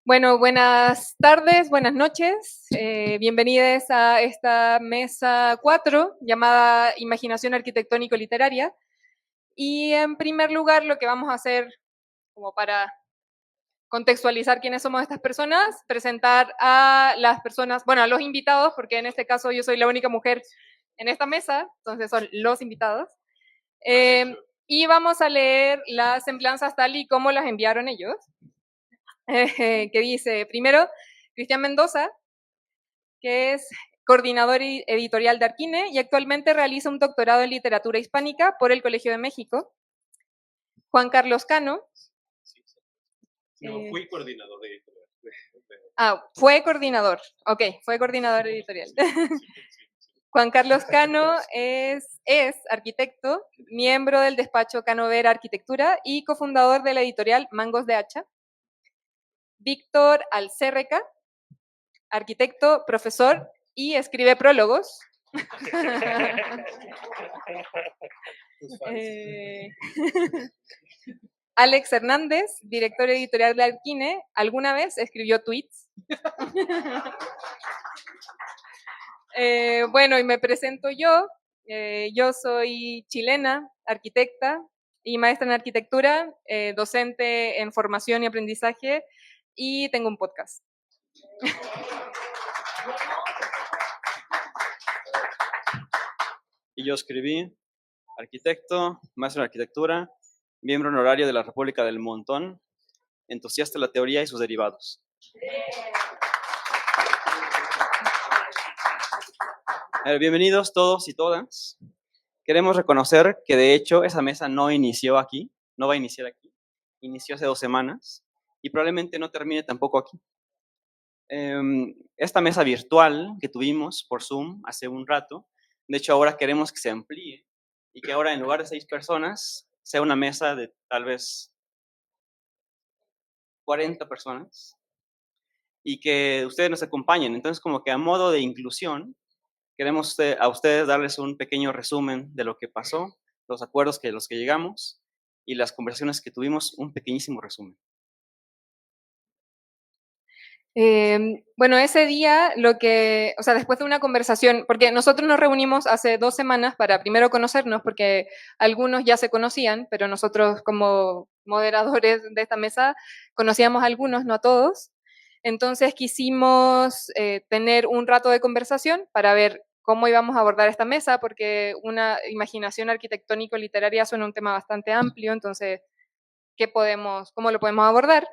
Bueno, buenas tardes, buenas noches. Bienvenidos a esta mesa 4 llamada Imaginación Arquitectónico-Literaria. Y en primer lugar, lo que vamos a hacer, como para contextualizar quiénes somos estas personas, presentar a las personas, bueno, a los invitados, porque en este caso yo soy la única mujer en esta mesa, entonces son los invitados. Y vamos a leer las semblanzas tal y como las enviaron ellos. Que dice, primero, Cristian Mendoza, que es coordinador editorial de Arquine y actualmente realiza un doctorado en literatura hispánica por el Colegio de México. Juan Carlos Cano. No, fui coordinador de editorial. Fue coordinador. Ok, fue coordinador editorial. Juan Carlos Cano es arquitecto, miembro del despacho Cano Vera Arquitectura y cofundador de la editorial Mangos de Hacha. Víctor Alcérreca, arquitecto, profesor y escribe prólogos. Alex Hernández, director editorial de Arquine, alguna vez escribió tweets. Bueno, y me presento yo. Yo soy chilena, arquitecta y maestra en arquitectura, docente en formación y aprendizaje, y tengo un podcast. Y yo escribí, arquitecto, maestro en arquitectura, miembro honorario de la República del Montón, entusiasta de la teoría y sus derivados. Bienvenidos todos y todas. Queremos reconocer que de hecho esa mesa no inició aquí, no va a iniciar aquí, inició hace 2 semanas y probablemente no termine tampoco aquí. Esta mesa virtual que tuvimos por Zoom hace un rato, de hecho ahora queremos que se amplíe y que ahora en lugar de 6 personas sea una mesa de tal vez 40 personas y que ustedes nos acompañen. Entonces, como que a modo de inclusión, queremos a ustedes darles un pequeño resumen de lo que pasó, los acuerdos a los que llegamos y las conversaciones que tuvimos, un pequeñísimo resumen. Bueno, ese día después de una conversación, porque nosotros nos reunimos hace 2 semanas para primero conocernos, porque algunos ya se conocían, pero nosotros como moderadores de esta mesa conocíamos a algunos, no a todos. Entonces quisimos tener un rato de conversación para ver cómo íbamos a abordar esta mesa, porque una imaginación arquitectónico-literaria suena un tema bastante amplio, entonces, ¿cómo lo podemos abordar?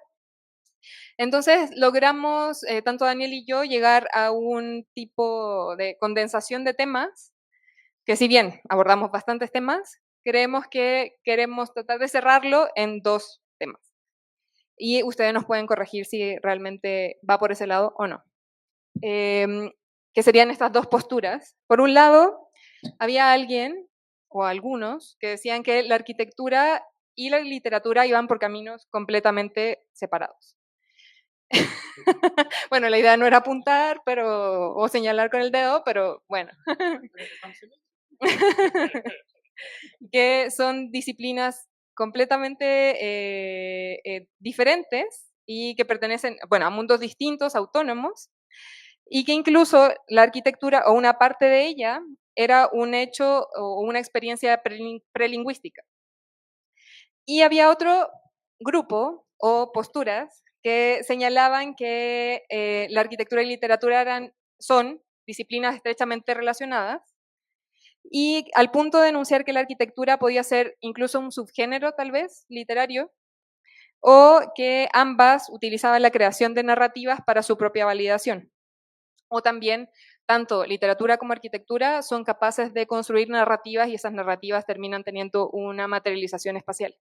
Entonces logramos, tanto Daniel y yo, llegar a un tipo de condensación de temas, que si bien abordamos bastantes temas, creemos que queremos tratar de cerrarlo en 2 temas. Y ustedes nos pueden corregir si realmente va por ese lado o no. Que serían estas 2 posturas. Por un lado, había alguien o algunos que decían que la arquitectura y la literatura iban por caminos completamente separados. Bueno, la idea no era apuntar, o señalar con el dedo, pero bueno. Que son disciplinas completamente diferentes y que pertenecen, bueno, a mundos distintos, autónomos, y que incluso la arquitectura o una parte de ella era un hecho o una experiencia prelingüística. Y había otro grupo o posturas que señalaban que la arquitectura y literatura son disciplinas estrechamente relacionadas, y al punto de denunciar que la arquitectura podía ser incluso un subgénero, tal vez, literario, o que ambas utilizaban la creación de narrativas para su propia validación. O también, tanto literatura como arquitectura son capaces de construir narrativas y esas narrativas terminan teniendo una materialización espacial.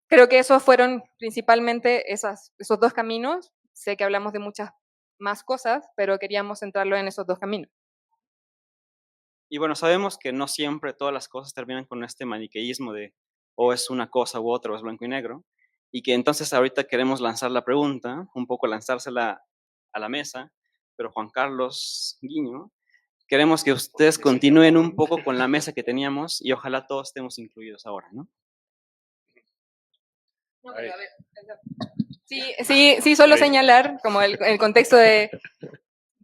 Creo que esos fueron principalmente esos 2 caminos. Sé que hablamos de muchas más cosas, pero queríamos centrarlo en esos 2 caminos. Y bueno, sabemos que no siempre todas las cosas terminan con este maniqueísmo de o es una cosa u otra, o es blanco y negro, y que entonces ahorita queremos lanzar la pregunta, un poco lanzársela a la mesa, pero Juan Carlos Guiño, queremos que ustedes continúen un poco con la mesa que teníamos y ojalá todos estemos incluidos ahora, ¿no? No, pero a ver, Sí, solo Sí. señalar como el contexto de...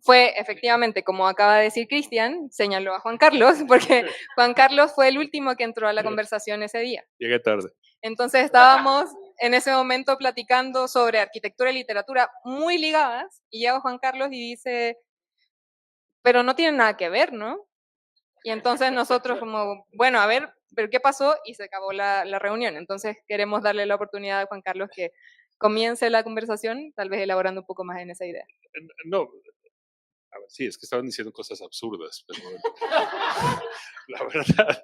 Fue efectivamente, como acaba de decir Cristian, señaló a Juan Carlos, porque Juan Carlos fue el último que entró a la conversación ese día. Llegué tarde. Entonces estábamos en ese momento platicando sobre arquitectura y literatura muy ligadas, y llega Juan Carlos y dice, pero no tienen nada que ver, ¿no? Y entonces nosotros como, bueno, a ver, ¿pero qué pasó? Y se acabó la reunión. Entonces queremos darle la oportunidad a Juan Carlos que comience la conversación, tal vez elaborando un poco más en esa idea. No, a ver, sí, es que estaban diciendo cosas absurdas, pero la verdad.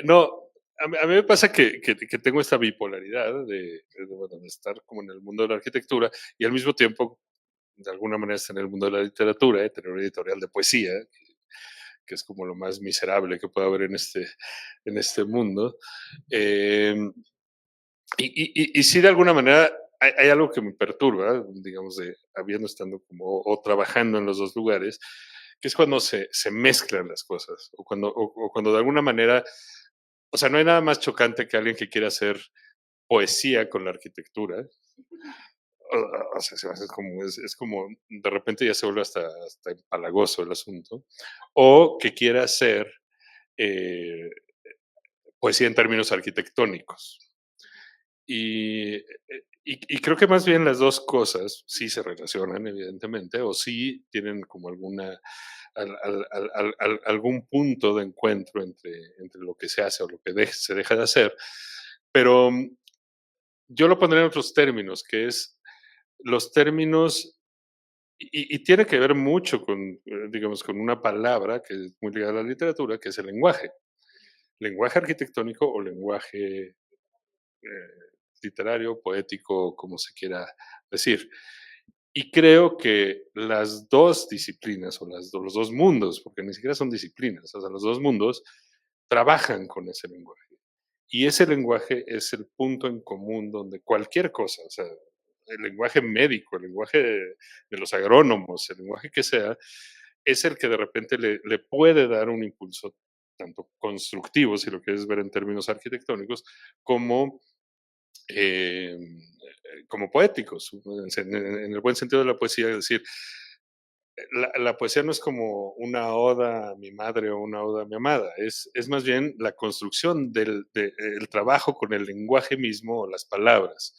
No, a mí me pasa que tengo esta bipolaridad bueno, de estar como en el mundo de la arquitectura y al mismo tiempo, de alguna manera, estar en el mundo de la literatura, tener una editorial de poesía, que es como lo más miserable que puede haber en este mundo. Eh, y sí, de alguna manera, hay algo que me perturba, digamos, habiendo estando como, o trabajando en los dos lugares, que es cuando se mezclan las cosas, o cuando de alguna manera, o sea, no hay nada más chocante que alguien que quiera hacer poesía con la arquitectura. O sea, es como, de repente ya se vuelve hasta empalagoso el asunto, o que quiera hacer eh, poesía en términos arquitectónicos. Y creo que más bien las dos cosas sí se relacionan, evidentemente, o sí tienen como algún punto de encuentro entre lo que se hace o lo que se deja de hacer. Pero yo lo pondré en otros términos, que es los términos, y tiene que ver mucho con, digamos, con una palabra que es muy ligada a la literatura, que es el lenguaje. Lenguaje arquitectónico o lenguaje literario, poético, como se quiera decir. Y creo que las dos disciplinas o los dos mundos, porque ni siquiera son disciplinas, o sea, los dos mundos trabajan con ese lenguaje. Y ese lenguaje es el punto en común donde cualquier cosa, o sea, el lenguaje médico, el lenguaje de los agrónomos, el lenguaje que sea, es el que de repente le puede dar un impulso tanto constructivo, si lo quieres ver en términos arquitectónicos, como como poéticos, en el buen sentido de la poesía, es decir, la poesía no es como una oda a mi madre o una oda a mi amada, es más bien la construcción el trabajo con el lenguaje mismo o las palabras.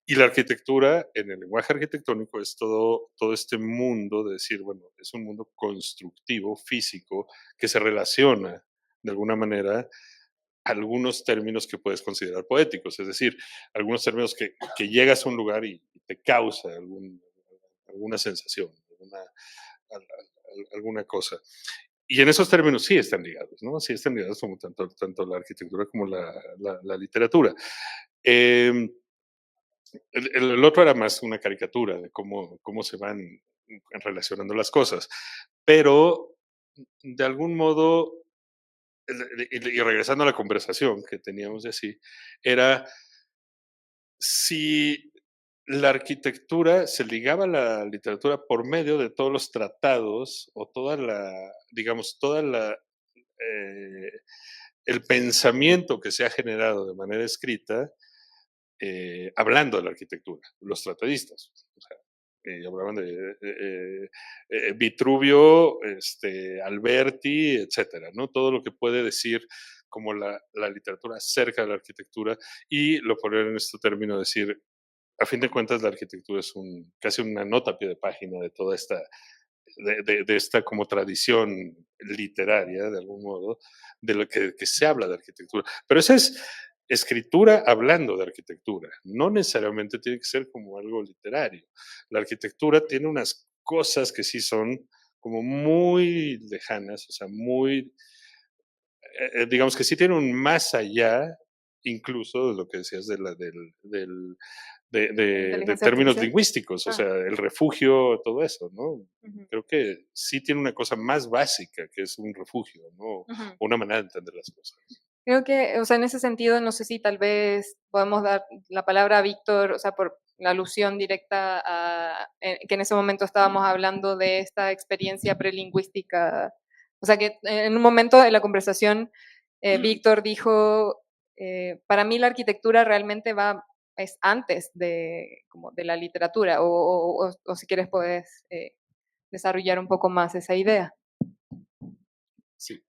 Y la arquitectura, en el lenguaje arquitectónico, es todo este mundo de decir, bueno, es un mundo constructivo, físico, que se relaciona de alguna manera algunos términos que puedes considerar poéticos, es decir, algunos términos que llegas a un lugar y te causa alguna sensación, alguna cosa. Y en esos términos sí están ligados, ¿no? Sí están ligados como tanto la arquitectura como la literatura. El otro era más una caricatura de cómo se van relacionando las cosas, pero de algún modo, y regresando a la conversación que teníamos de así, era si la arquitectura se ligaba a la literatura por medio de todos los tratados o digamos, eh, el pensamiento que se ha generado de manera escrita, hablando de la arquitectura, los tratadistas. O sea, hablaban de Vitruvio, Alberti, etcétera, ¿no? Todo lo que puede decir como la literatura acerca de la arquitectura y lo poner en este término, decir, a fin de cuentas la arquitectura es casi una nota a pie de página de toda de esta como tradición literaria, de algún modo, de lo que se habla de arquitectura. Pero esa es escritura hablando de arquitectura, no necesariamente tiene que ser como algo literario. La arquitectura tiene unas cosas que sí son como muy lejanas, o sea, digamos que sí tiene un más allá, incluso de lo que decías de Inteligencia términos artificial. lingüísticos, o Ah. sea, el refugio, todo eso, ¿no? Ujú. Creo que sí tiene una cosa más básica, que es un refugio, ¿no? Ujú. Una manera de entender las cosas. Creo que, o sea, en ese sentido, no sé si tal vez podemos dar la palabra a Víctor, o sea, por la alusión directa a que en ese momento estábamos hablando de esta experiencia prelingüística. O sea, que en un momento de la conversación, Víctor dijo, para mí la arquitectura realmente va es antes de, como de la literatura, o si quieres puedes desarrollar un poco más esa idea. Sí.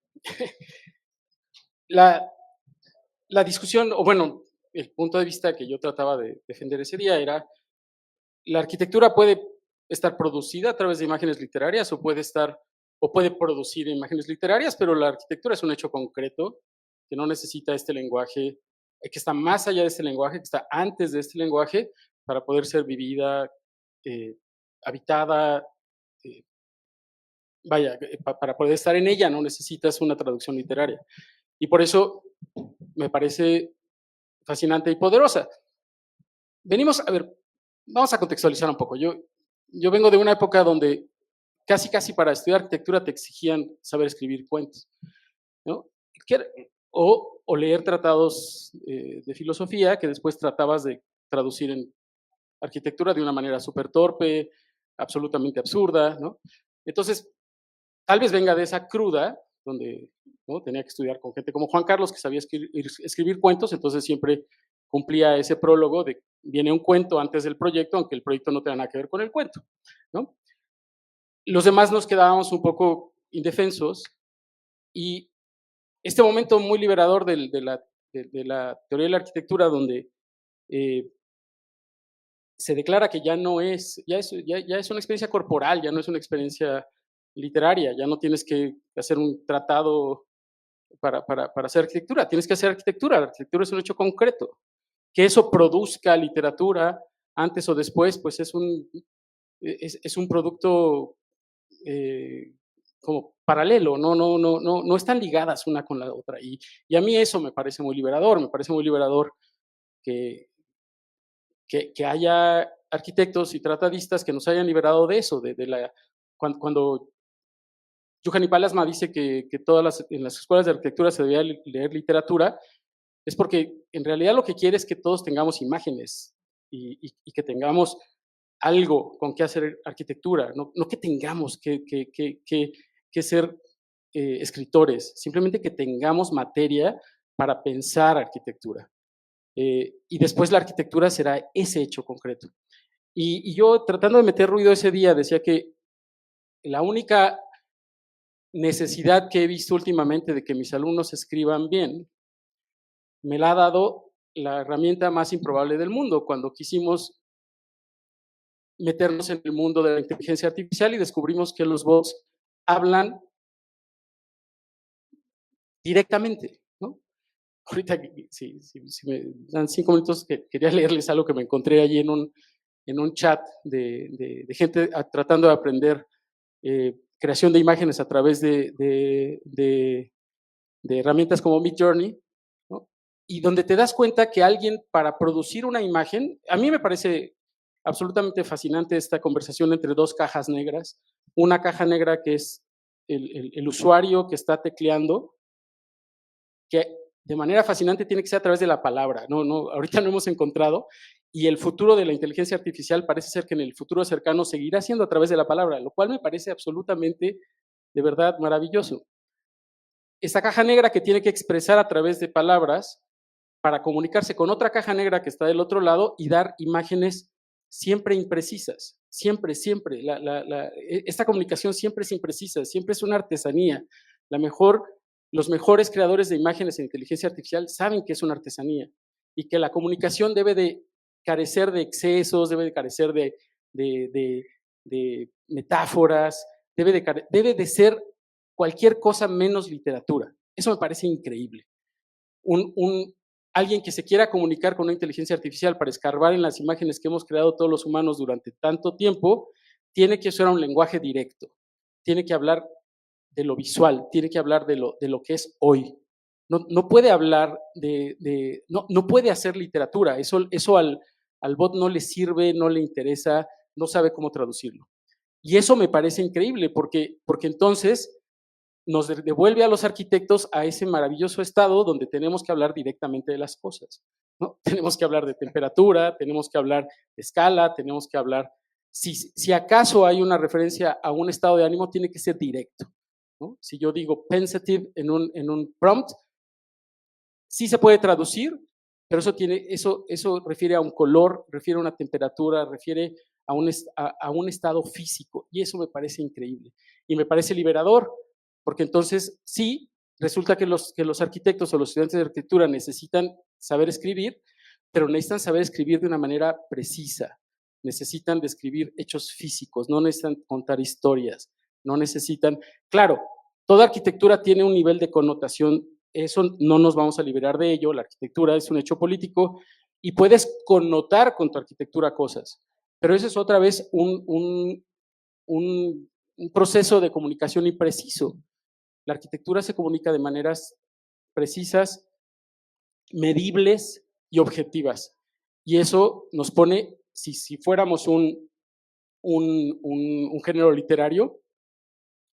La discusión, o bueno, el punto de vista que yo trataba de defender ese día era, la arquitectura puede estar producida a través de imágenes literarias o puede producir imágenes literarias, pero la arquitectura es un hecho concreto que no necesita este lenguaje, que está más allá de este lenguaje, que está antes de este lenguaje para poder ser vivida, habitada, para poder estar en ella no necesitas una traducción literaria. Y por eso me parece fascinante y poderosa. Vamos a contextualizar un poco. Yo vengo de una época donde casi para estudiar arquitectura te exigían saber escribir cuentos, ¿no? O leer tratados de filosofía que después tratabas de traducir en arquitectura de una manera súper torpe, absolutamente absurda, ¿no? Entonces, tal vez venga de esa cruda, donde, ¿no?, tenía que estudiar con gente como Juan Carlos, que sabía escribir cuentos, entonces siempre cumplía ese prólogo de viene un cuento antes del proyecto, aunque el proyecto no tenga nada que ver con el cuento, ¿no? Los demás nos quedábamos un poco indefensos y este momento muy liberador de la teoría de la arquitectura, donde se declara que ya es una experiencia corporal, ya no es una experiencia literaria, ya no tienes que hacer un tratado para hacer arquitectura, tienes que hacer arquitectura, la arquitectura es un hecho concreto. Que eso produzca literatura antes o después, pues es un producto como paralelo, no están ligadas una con la otra. Y a mí eso me parece muy liberador que haya arquitectos y tratadistas que nos hayan liberado de eso, cuando Juhani Pallasmaa dice que en las escuelas de arquitectura se debía leer literatura, es porque en realidad lo que quiere es que todos tengamos imágenes y que tengamos algo con qué hacer arquitectura, no que tengamos que ser escritores, simplemente que tengamos materia para pensar arquitectura. Y después la arquitectura será ese hecho concreto. Y yo, tratando de meter ruido ese día, decía que la única necesidad que he visto últimamente de que mis alumnos escriban bien, me la ha dado la herramienta más improbable del mundo, cuando quisimos meternos en el mundo de la inteligencia artificial y descubrimos que los bots hablan directamente, ¿no? Ahorita, si me dan 5 minutos, quería leerles algo que me encontré allí en un chat de gente tratando de aprender creación de imágenes a través de herramientas como Midjourney, ¿no? Y donde te das cuenta que alguien, para producir una imagen, a mí me parece absolutamente fascinante esta conversación entre dos cajas negras, una caja negra que es el usuario que está tecleando, que de manera fascinante tiene que ser a través de la palabra, ahorita no hemos encontrado, y el futuro de la inteligencia artificial parece ser que en el futuro cercano seguirá siendo a través de la palabra, lo cual me parece absolutamente, de verdad, maravilloso. Esta caja negra que tiene que expresar a través de palabras para comunicarse con otra caja negra que está del otro lado y dar imágenes siempre imprecisas, siempre. Esta comunicación siempre es imprecisa, siempre es una artesanía. Los mejores creadores de imágenes en inteligencia artificial saben que es una artesanía y que la comunicación debe de carecer de excesos, debe de carecer de metáforas, debe de ser cualquier cosa menos literatura. Eso me parece increíble. Alguien que se quiera comunicar con una inteligencia artificial para escarbar en las imágenes que hemos creado todos los humanos durante tanto tiempo, tiene que usar un lenguaje directo, tiene que hablar de lo visual, tiene que hablar de lo que es hoy. No puede hablar no puede hacer literatura, eso al bot no le sirve, no le interesa, no sabe cómo traducirlo. Y eso me parece increíble porque entonces nos devuelve a los arquitectos a ese maravilloso estado donde tenemos que hablar directamente de las cosas, ¿no? Tenemos que hablar de temperatura, tenemos que hablar de escala, tenemos que hablar, si acaso hay una referencia a un estado de ánimo, tiene que ser directo, ¿no? Si yo digo pensative en un prompt, sí se puede traducir, pero eso refiere a un color, refiere a una temperatura, refiere a un estado físico, y eso me parece increíble. Y me parece liberador, porque entonces sí, resulta que los arquitectos o los estudiantes de arquitectura necesitan saber escribir, pero necesitan saber escribir de una manera precisa, necesitan describir hechos físicos, no necesitan contar historias, no necesitan, claro, toda arquitectura tiene un nivel de connotación, eso no nos vamos a liberar de ello, la arquitectura es un hecho político y puedes connotar con tu arquitectura cosas, pero eso es otra vez un proceso de comunicación impreciso. La arquitectura se comunica de maneras precisas, medibles y objetivas. Y eso nos pone, si fuéramos un género literario,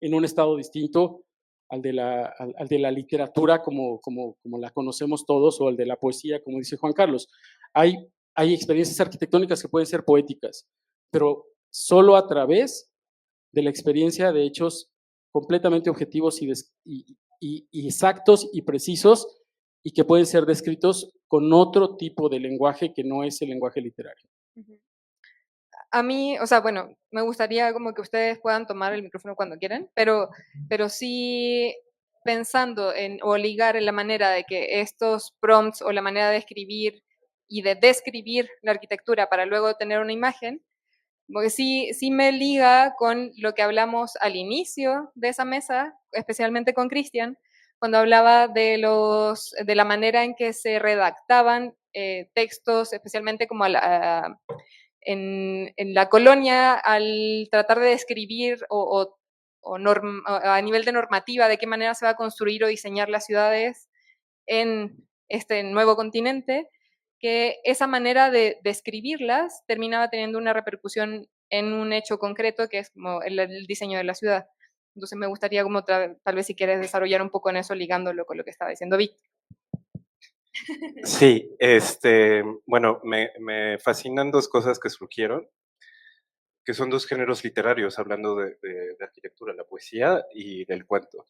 en un estado distinto al de la literatura como la conocemos todos, o al de la poesía, como dice Juan Carlos. Hay experiencias arquitectónicas que pueden ser poéticas, pero solo a través de la experiencia de hechos completamente objetivos y exactos y precisos, y que pueden ser descritos con otro tipo de lenguaje que no es el lenguaje literario. A mí, o sea, bueno, me gustaría como que ustedes puedan tomar el micrófono cuando quieran, pero sí pensando en o ligar en la manera de que estos prompts o la manera de escribir y de describir la arquitectura para luego tener una imagen, porque sí me liga con lo que hablamos al inicio de esa mesa, especialmente con Cristian, cuando hablaba de la manera en que se redactaban textos, especialmente como en la colonia, al tratar de describir a nivel de normativa de qué manera se va a construir o diseñar las ciudades en este nuevo continente, que esa manera de describirlas terminaba teniendo una repercusión en un hecho concreto que es como el diseño de la ciudad. Entonces me gustaría como tal vez si quieres desarrollar un poco en eso, ligándolo con lo que estaba diciendo Vic. Sí, bueno, me fascinan dos cosas que surgieron, que son dos géneros literarios, hablando de arquitectura, la poesía y del cuento.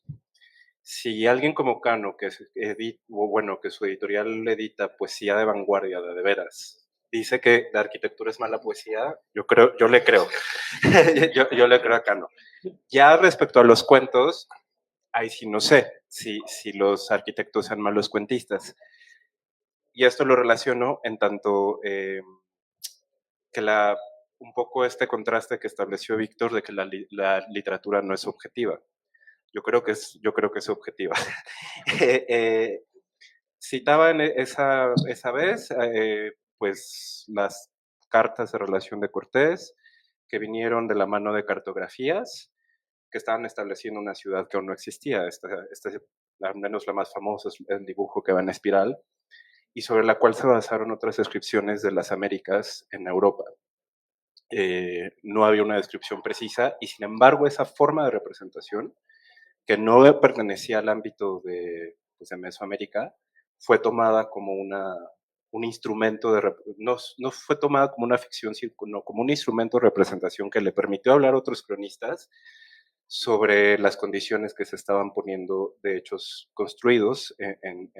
Si alguien como Cano, que que su editorial edita poesía de vanguardia, de veras, dice que la arquitectura es mala poesía, yo le creo. yo le creo a Cano. Ya respecto a los cuentos, ahí sí no sé si los arquitectos sean malos cuentistas. Y esto lo relaciono en tanto que un poco este contraste que estableció Víctor de que la literatura no es objetiva. Yo creo que es objetiva. Citaba en esa vez, pues, las cartas de relación de Cortés, que vinieron de la mano de cartografías, que estaban estableciendo una ciudad que aún no existía. Al menos la más famosa es el dibujo que va en espiral, y sobre la cual se basaron otras descripciones de las Américas en Europa. No había una descripción precisa, y sin embargo esa forma de representación, que no pertenecía al ámbito de Mesoamérica, fue tomada como un instrumento no fue tomada como una ficción, sino como un instrumento de representación que le permitió hablar a otros cronistas sobre las condiciones que se estaban poniendo de hechos construidos en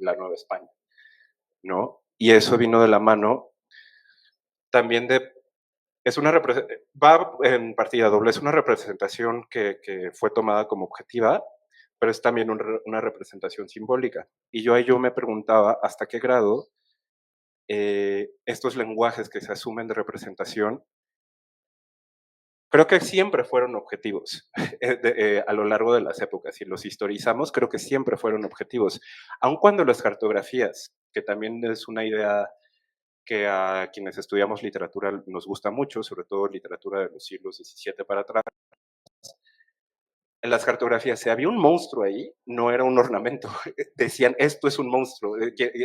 la Nueva España, ¿no? Y eso vino de la mano también va en partida doble, es una representación que fue tomada como objetiva, pero es también una representación simbólica. Y yo me preguntaba hasta qué grado estos lenguajes que se asumen de representación, creo que siempre fueron objetivos a lo largo de las épocas. Si los historizamos, creo que siempre fueron objetivos. Aun cuando las cartografías, que también es una idea que a quienes estudiamos literatura nos gusta mucho, sobre todo literatura de los siglos XVII para atrás. En las cartografías, si había un monstruo ahí, no era un ornamento. Decían, esto es un monstruo.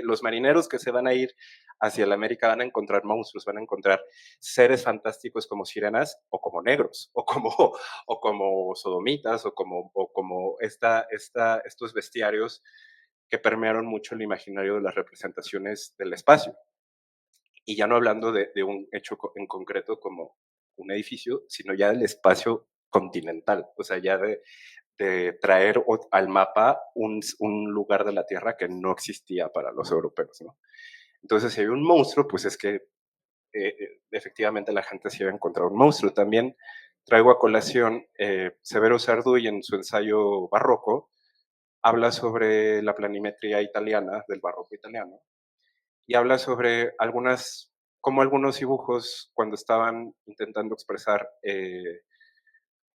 Los marineros que se van a ir hacia la América van a encontrar monstruos, van a encontrar seres fantásticos como sirenas o como negros, o como sodomitas, o como estos bestiarios que permearon mucho el imaginario de las representaciones del espacio. Y ya no hablando de un hecho en concreto como un edificio, sino ya del espacio continental, o sea, ya de de traer al mapa un lugar de la Tierra que no existía para los europeos, ¿no? Entonces, si hay un monstruo, pues es que efectivamente la gente se iba a encontrar un monstruo. También traigo a colación Severo Sarduy en su ensayo barroco, habla sobre la planimetría italiana, del barroco italiano, y habla sobre cómo algunos dibujos, cuando estaban intentando expresar,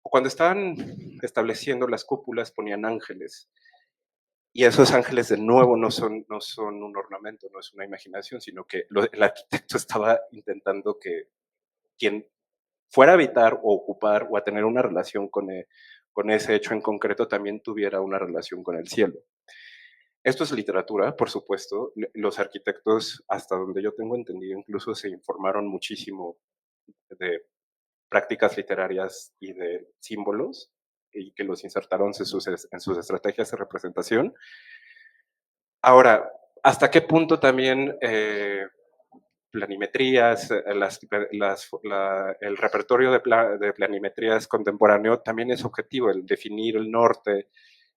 o cuando estaban estableciendo las cúpulas, ponían ángeles. Y esos ángeles, de nuevo, no son un ornamento, no es una imaginación, sino que el arquitecto estaba intentando que quien fuera a habitar o ocupar o a tener una relación con ese hecho en concreto también tuviera una relación con el cielo. Esto es literatura, por supuesto. Los arquitectos, hasta donde yo tengo entendido, incluso se informaron muchísimo de prácticas literarias y de símbolos y que los insertaron en sus estrategias de representación. Ahora, ¿hasta qué punto también planimetrías, el repertorio de planimetrías contemporáneo también es objetivo, el definir el norte,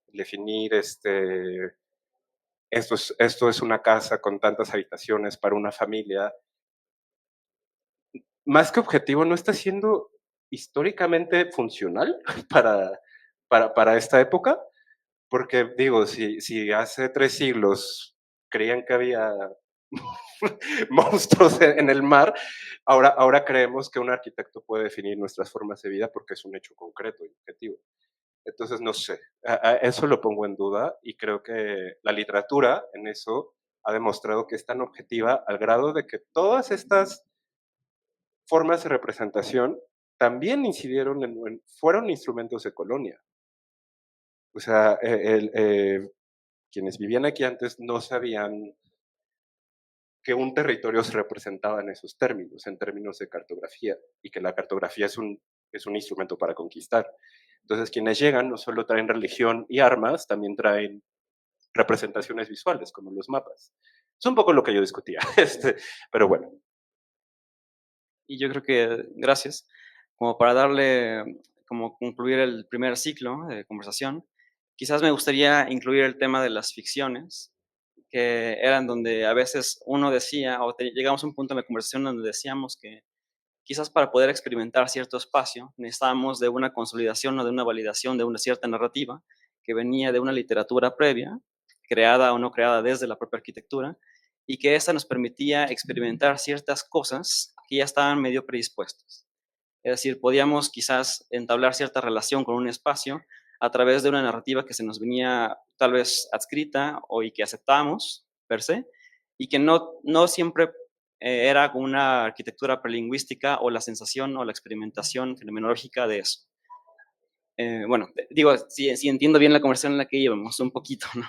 definir esto es una casa con tantas habitaciones para una familia? Más que objetivo, no está siendo históricamente funcional para esta época, porque digo, si hace 3 siglos creían que había monstruos en el mar, ahora creemos que un arquitecto puede definir nuestras formas de vida porque es un hecho concreto y objetivo. Entonces, no sé, eso lo pongo en duda y creo que la literatura en eso ha demostrado que es tan objetiva al grado de que todas estas formas de representación también incidieron fueron instrumentos de colonia. O sea, quienes vivían aquí antes no sabían que un territorio se representaba en términos de cartografía, y que la cartografía es un instrumento para conquistar. Entonces, quienes llegan no solo traen religión y armas, también traen representaciones visuales, como los mapas. Es un poco lo que yo discutía, pero bueno. Y yo creo que, gracias, como para darle, como concluir el primer ciclo de conversación, quizás me gustaría incluir el tema de las ficciones, que eran donde a veces uno decía, o llegamos a un punto en la conversación donde decíamos que quizás para poder experimentar cierto espacio necesitábamos de una consolidación o de una validación de una cierta narrativa que venía de una literatura previa, creada o no creada desde la propia arquitectura, y que esa nos permitía experimentar ciertas cosas que ya estaban medio predispuestas. Es decir, podíamos quizás entablar cierta relación con un espacio a través de una narrativa que se nos venía tal vez adscrita y que aceptábamos per se, y que no siempre era una arquitectura prelingüística o la sensación o la experimentación fenomenológica de eso. Bueno, digo, si entiendo bien la conversación en la que íbamos, un poquito, ¿no?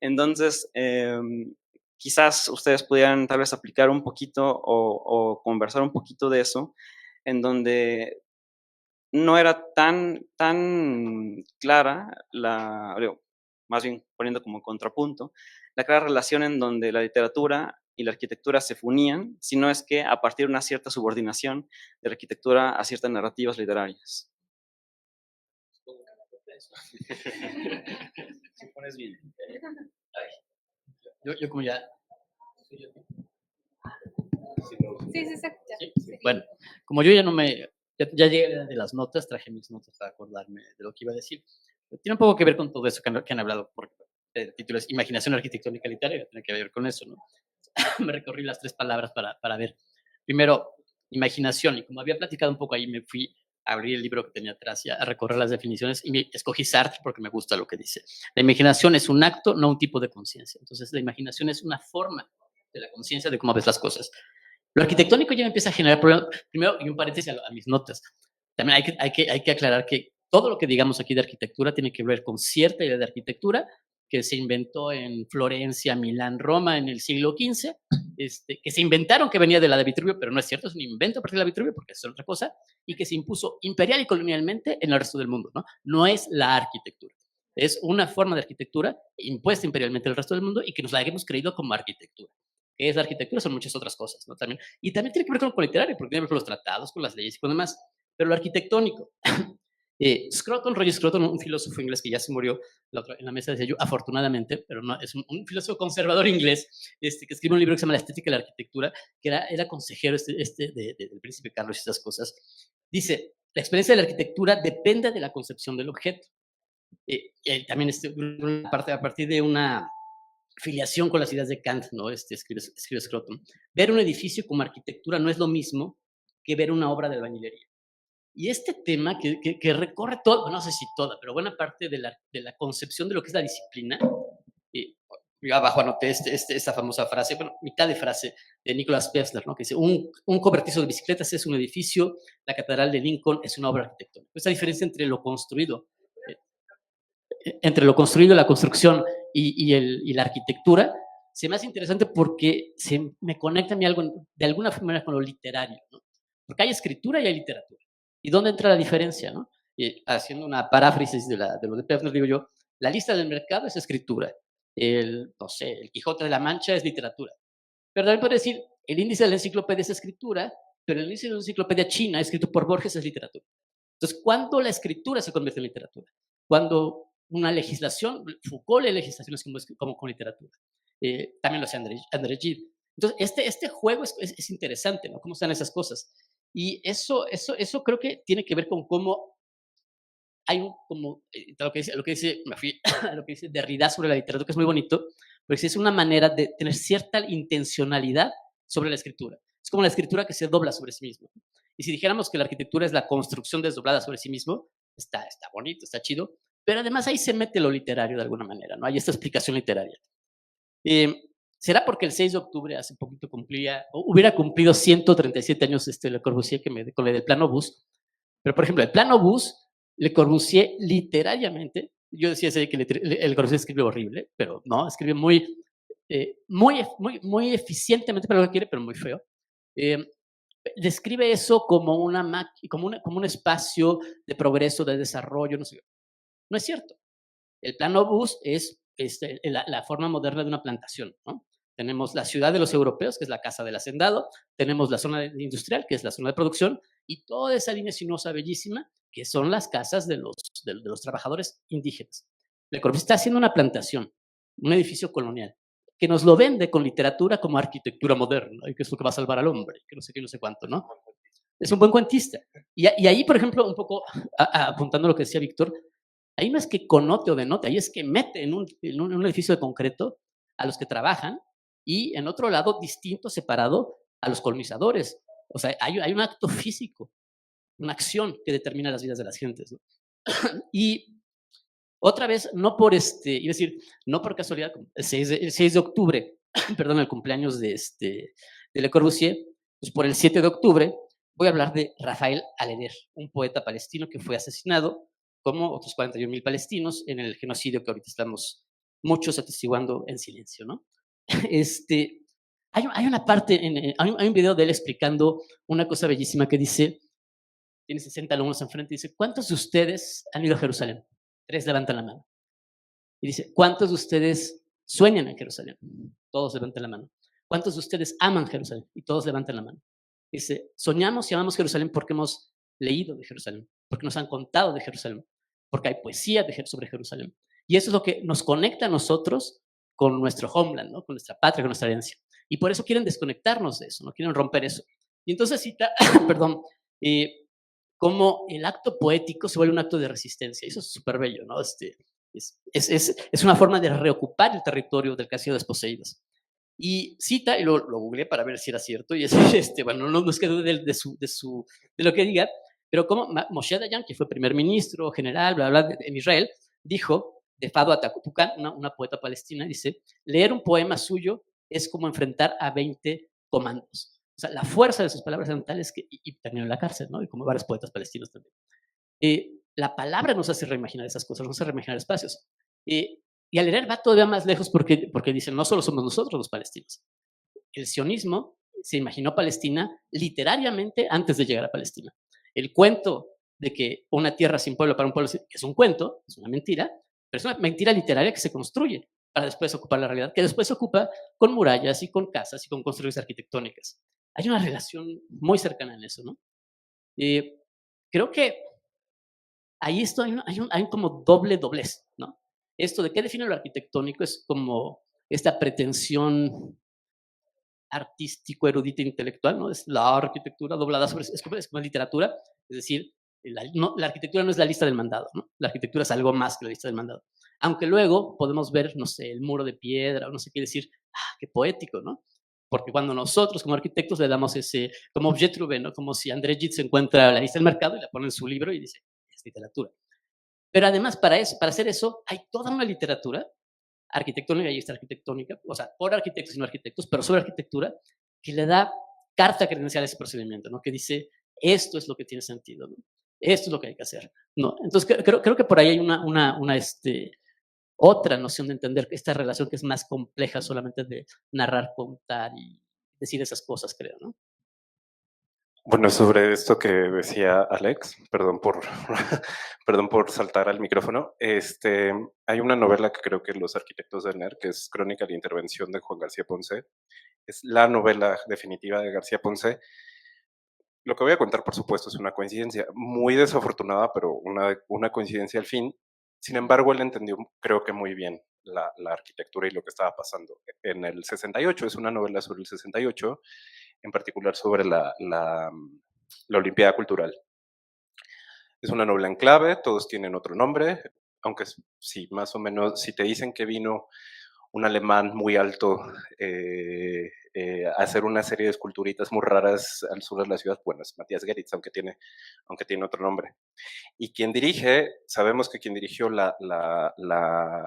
Entonces, quizás ustedes pudieran tal vez aplicar un poquito o conversar un poquito de eso, en donde no era tan clara más bien poniendo como contrapunto, la clara relación en donde la literatura y la arquitectura se unían, sino es que a partir de una cierta subordinación de la arquitectura a ciertas narrativas literarias. Si pones bien. Yo como ya... Sí, se escucha. ¿Sí? Bueno, como yo ya no me... Ya llegué de las notas, traje mis notas para acordarme de lo que iba a decir. Tiene un poco que ver con todo eso que han hablado, porque el título es Imaginación arquitectónica literaria, tiene que ver con eso, ¿no? Me recorrí las 3 palabras para ver. Primero, imaginación, y como había platicado un poco ahí, me fui a abrir el libro que tenía atrás y a recorrer las definiciones, y escogí Sartre porque me gusta lo que dice. La imaginación es un acto, no un tipo de conciencia. Entonces, la imaginación es una forma de la conciencia de cómo ves las cosas. Lo arquitectónico ya me empieza a generar problemas. Primero, y un paréntesis a mis notas. También hay que aclarar que todo lo que digamos aquí de arquitectura tiene que ver con cierta idea de arquitectura que se inventó en Florencia, Milán, Roma en el siglo XV, que se inventaron que venía de la de Vitruvio, pero no es cierto, es un invento a partir de la Vitruvio, porque es otra cosa, y que se impuso imperial y colonialmente en el resto del mundo, ¿no? No es la arquitectura, es una forma de arquitectura impuesta imperialmente en el resto del mundo y que nos la hemos creído como arquitectura. ¿Qué es la arquitectura? Son muchas otras cosas, ¿no? También, y también tiene que ver con lo literario, porque tiene que ver con los tratados, con las leyes y con demás, pero lo arquitectónico Roger Scruton, un filósofo inglés que ya se murió en la mesa, decía yo, afortunadamente, pero no, es un filósofo conservador inglés que escribe un libro que se llama La estética de la arquitectura, que era consejero del príncipe Carlos y esas cosas. Dice, la experiencia de la arquitectura depende de la concepción del objeto. Y también a partir de una filiación con las ideas de Kant, ¿no? Escribe Scruton. Ver un edificio como arquitectura no es lo mismo que ver una obra de albañilería. Y este tema que recorre todo, no sé si toda, pero buena parte de la concepción de lo que es la disciplina, yo abajo anoté esta famosa frase, bueno, mitad de frase de Nicholas Pevsner, ¿no? Que dice, un cobertizo de bicicletas es un edificio, la Catedral de Lincoln es una obra arquitectónica. Esa diferencia entre lo construido, la construcción y la arquitectura, se me hace interesante porque me conecta a mí algo, de alguna manera con lo literario, ¿no? Porque hay escritura y hay literatura. ¿Y dónde entra la diferencia, no? Haciendo una paráfrasis de lo de Pevsner, digo yo, la lista del mercado es escritura, no sé, el Quijote de la Mancha es literatura. Pero también puede decir, el índice de la enciclopedia es escritura, pero el índice de la enciclopedia china, escrito por Borges, es literatura. Entonces, ¿cuándo la escritura se convierte en literatura? Cuando una legislación, Foucault lee legislaciones como con literatura. También lo hace André Gide. Entonces, este juego es interesante, ¿no? Cómo están esas cosas. Y eso creo que tiene que ver con cómo hay lo que dice, me fui a lo que dice Derrida sobre la literatura, que es muy bonito, porque es una manera de tener cierta intencionalidad sobre la escritura. Es como la escritura que se dobla sobre sí misma. Y si dijéramos que la arquitectura es la construcción desdoblada sobre sí mismo, está bonito, está chido, pero además ahí se mete lo literario de alguna manera, ¿no? Hay esta explicación literaria. ¿Será porque el 6 de octubre hace poquito hubiera cumplido 137 años Le Corbusier con el del plano bus? Pero, por ejemplo, el plano bus, Le Corbusier literariamente, yo decía que el Corbusier escribe horrible, pero no, escribe muy eficientemente para lo que quiere, pero muy feo. Describe eso como un espacio de progreso, de desarrollo, no sé. No es cierto. El plano bus es la forma moderna de una plantación, ¿no? Tenemos la ciudad de los europeos, que es la casa del hacendado, tenemos la zona industrial, que es la zona de producción, y toda esa línea sinuosa bellísima, que son las casas de los trabajadores indígenas. Le Corbusier está haciendo una plantación, un edificio colonial, que nos lo vende con literatura como arquitectura moderna, y que es lo que va a salvar al hombre, que no sé qué, no sé cuánto, ¿no? Es un buen cuentista. Y ahí, por ejemplo, un poco apuntando a lo que decía Víctor, ahí no es que connote o denote, ahí es que mete en un edificio de concreto a los que trabajan y en otro lado distinto, separado, a los colonizadores. O sea, hay un acto físico, una acción que determina las vidas de las gentes, ¿no? Y otra vez, no por no por casualidad, el 6 de octubre, perdón, el cumpleaños de Le Corbusier, pues por el 7 de octubre voy a hablar de Rafael Aleder, un poeta palestino que fue asesinado como otros 41,000 palestinos en el genocidio que ahorita estamos muchos atestiguando en silencio, ¿no? Hay una parte, hay un video de él explicando una cosa bellísima que dice, tiene 60 alumnos enfrente, y dice, ¿cuántos de ustedes han ido a Jerusalén? 3 levantan la mano. Y dice, ¿cuántos de ustedes sueñan en Jerusalén? Todos levantan la mano. ¿Cuántos de ustedes aman Jerusalén? Y todos levantan la mano. Dice, soñamos y amamos Jerusalén porque hemos leído de Jerusalén, porque nos han contado de Jerusalén, porque hay poesía sobre Jerusalén. Y eso es lo que nos conecta a nosotros con nuestro homeland, ¿no? Con nuestra patria, con nuestra herencia. Y por eso quieren desconectarnos de eso, no quieren romper eso. Y entonces cita, perdón, cómo el acto poético se vuelve un acto de resistencia. Y eso es súper bello, ¿no? Es una forma de reocupar el territorio del que han sido desposeídos. Y cita, y lo googleé para ver si era cierto, y bueno, no es que dude de lo que diga, pero como Moshe Dayan, que fue primer ministro, general, bla, bla, en Israel, dijo, de Fado Atakutukan, una poeta palestina, dice, leer un poema suyo es como enfrentar a 20 comandos. O sea, la fuerza de sus palabras eran tales que, y terminó en la cárcel, ¿no? Y como varios poetas palestinos también. La palabra nos hace reimaginar esas cosas, nos hace reimaginar espacios. Y al leer va todavía más lejos porque dicen, no solo somos nosotros los palestinos. El sionismo se imaginó Palestina literariamente antes de llegar a Palestina. El cuento de que una tierra sin pueblo para un pueblo es un cuento, es una mentira, pero es una mentira literaria que se construye para después ocupar la realidad, que después se ocupa con murallas y con casas y con construcciones arquitectónicas. Hay una relación muy cercana en eso, ¿no? Creo que ahí esto hay como doble doblez, ¿no? Esto de qué define lo arquitectónico es como esta pretensión artístico, erudita, intelectual, ¿no? Es la arquitectura doblada sobre, es como literatura, es decir, la arquitectura no es la lista del mandado, ¿no? La arquitectura es algo más que la lista del mandado. Aunque luego podemos ver, no sé, el muro de piedra, o no sé qué decir, qué poético, ¿no? Porque cuando nosotros como arquitectos le damos ese, como objet trouvé, ¿no? Como si André Gide se encuentra la lista del mercado y la pone en su libro y dice, es literatura. Pero además, para hacer eso, hay toda una literatura arquitectónica y extraarquitectónica, o sea, por arquitectos y no arquitectos, pero sobre arquitectura, que le da carta credencial a ese procedimiento, ¿no? Que dice, esto es lo que tiene sentido, ¿no? Esto es lo que hay que hacer, ¿no? Entonces, creo que por ahí hay otra noción de entender esta relación que es más compleja solamente de narrar, contar y decir esas cosas, creo, ¿no? Bueno, sobre esto que decía Alex, perdón por, perdón por saltar al micrófono, hay una novela que creo que los arquitectos deben leer, que es Crónica de Intervención de Juan García Ponce. Es la novela definitiva de García Ponce. Lo que voy a contar, por supuesto, es una coincidencia muy desafortunada, pero una coincidencia al fin. Sin embargo, él entendió, creo que muy bien, la arquitectura y lo que estaba pasando. En el 68, es una novela sobre el 68, en particular sobre la Olimpiada Cultural. Es una novela en clave, todos tienen otro nombre, aunque sí, más o menos, si te dicen que vino un alemán muy alto a hacer una serie de esculturitas muy raras al sur de la ciudad, bueno, es Matías Geritz, aunque tiene otro nombre. Y quien dirige, sabemos que quien dirigió la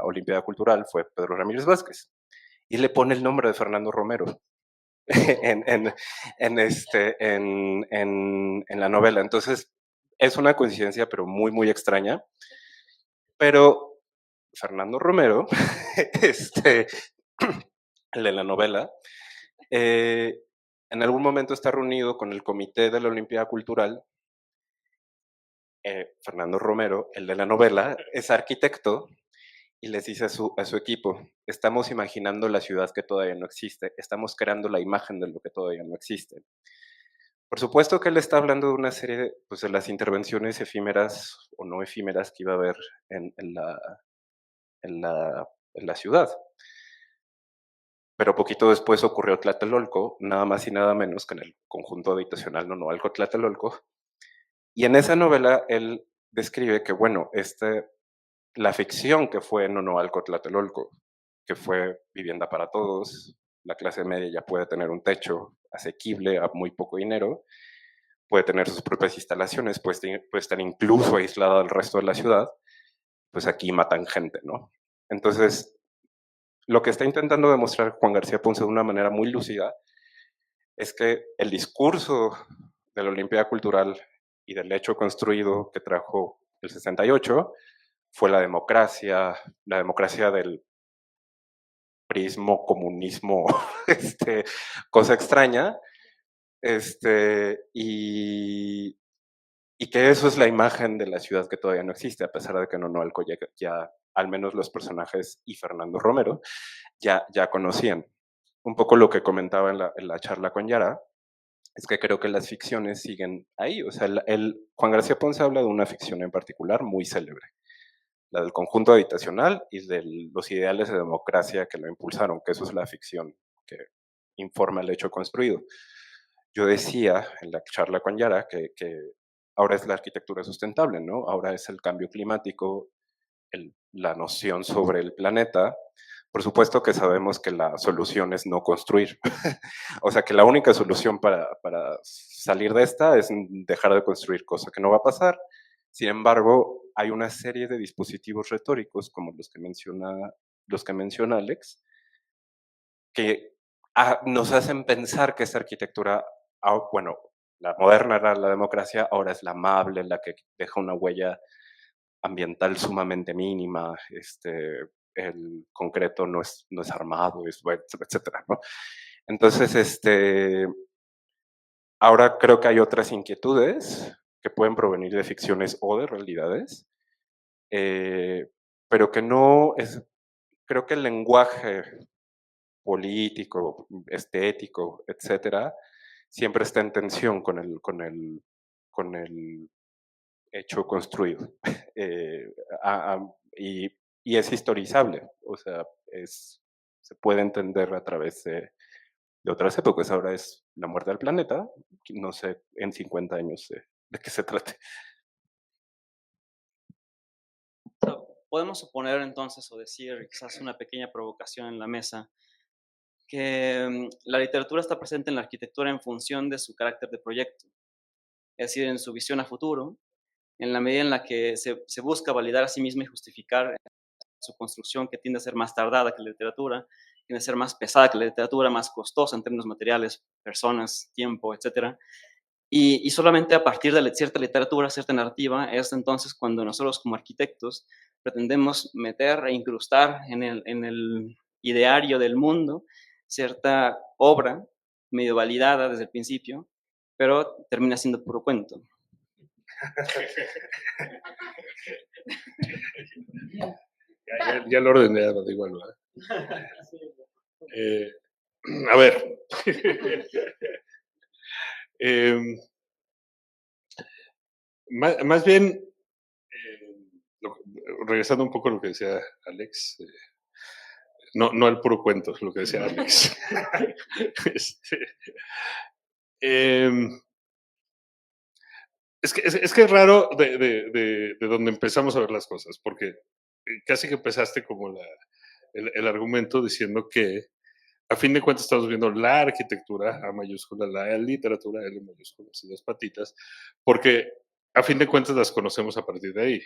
Olimpiada Cultural fue Pedro Ramírez Vázquez, y le pone el nombre de Fernando Romero en la novela. Entonces, es una coincidencia, pero muy, muy extraña. Pero Fernando Romero, el de la novela, en algún momento está reunido con el comité de la Olimpiada Cultural. Fernando Romero, el de la novela, es arquitecto y les dice a su equipo, estamos imaginando la ciudad que todavía no existe, estamos creando la imagen de lo que todavía no existe. Por supuesto que él está hablando de una serie pues, de las intervenciones efímeras o no efímeras que iba a haber en la ciudad. Pero poquito después ocurrió Tlatelolco, nada más y nada menos que en el conjunto habitacional Nonoalco Tlatelolco. Y en esa novela él describe que, bueno, la ficción que fue Nonoalco Tlatelolco, que fue vivienda para todos, la clase media ya puede tener un techo asequible a muy poco dinero, puede tener sus propias instalaciones, puede estar incluso aislada del resto de la ciudad, pues aquí matan gente, ¿no? Entonces, lo que está intentando demostrar Juan García Ponce de una manera muy lúcida es que el discurso de la Olimpiada Cultural y del hecho construido que trajo el 68 fue la democracia del prismo, comunismo, cosa extraña, y que eso es la imagen de la ciudad que todavía no existe, a pesar de que Nonoalco ya al menos los personajes y Fernando Romero ya conocían. Un poco lo que comentaba en la charla con Yara, es que creo que las ficciones siguen ahí. O sea, Juan García Ponce habla de una ficción en particular muy célebre, la del conjunto habitacional y de los ideales de democracia que lo impulsaron, que eso es la ficción que informa el hecho construido. Yo decía en la charla con Yara que ahora es la arquitectura sustentable, ¿no? Ahora es el cambio climático, la noción sobre el planeta. Por supuesto que sabemos que la solución es no construir. O sea, que la única solución para salir de esta es dejar de construir, cosa que no va a pasar. Sin embargo, hay una serie de dispositivos retóricos, como los que menciona Alex, que nos hacen pensar que esta arquitectura, bueno, la moderna era la democracia, ahora es la amable, la que deja una huella ambiental sumamente mínima, el concreto no es armado, etcétera, ¿no? Entonces, ahora creo que hay otras inquietudes que pueden provenir de ficciones o de realidades, pero que no es, creo que el lenguaje político, estético, etcétera, siempre está en tensión con hecho construido. Eh, a- a- y, y es historizable, o sea, se puede entender a través de otras épocas. Ahora es la muerte del planeta, no sé en 50 años de qué se trate. Podemos suponer entonces o decir, quizás una pequeña provocación en la mesa, que la literatura está presente en la arquitectura en función de su carácter de proyecto, es decir, en su visión a futuro, en la medida en la que se busca validar a sí misma y justificar su construcción, que tiende a ser más tardada que la literatura, tiende a ser más pesada que la literatura, más costosa en términos materiales, personas, tiempo, etcétera. Y solamente a partir de cierta literatura, cierta narrativa, es entonces cuando nosotros como arquitectos pretendemos meter e incrustar en el ideario del mundo cierta obra medio validada desde el principio, pero termina siendo puro cuento. Ya lo ordené, da igual, ¿verdad? A ver. Em, más bien, regresando un poco a lo que decía Alex, no al puro cuento, es lo que decía Alex. Este, em, es que es raro de donde empezamos a ver las cosas, porque casi que empezaste como el argumento diciendo que a fin de cuentas estamos viendo la arquitectura A mayúscula, la literatura L mayúsculas y dos patitas, porque a fin de cuentas las conocemos a partir de ahí.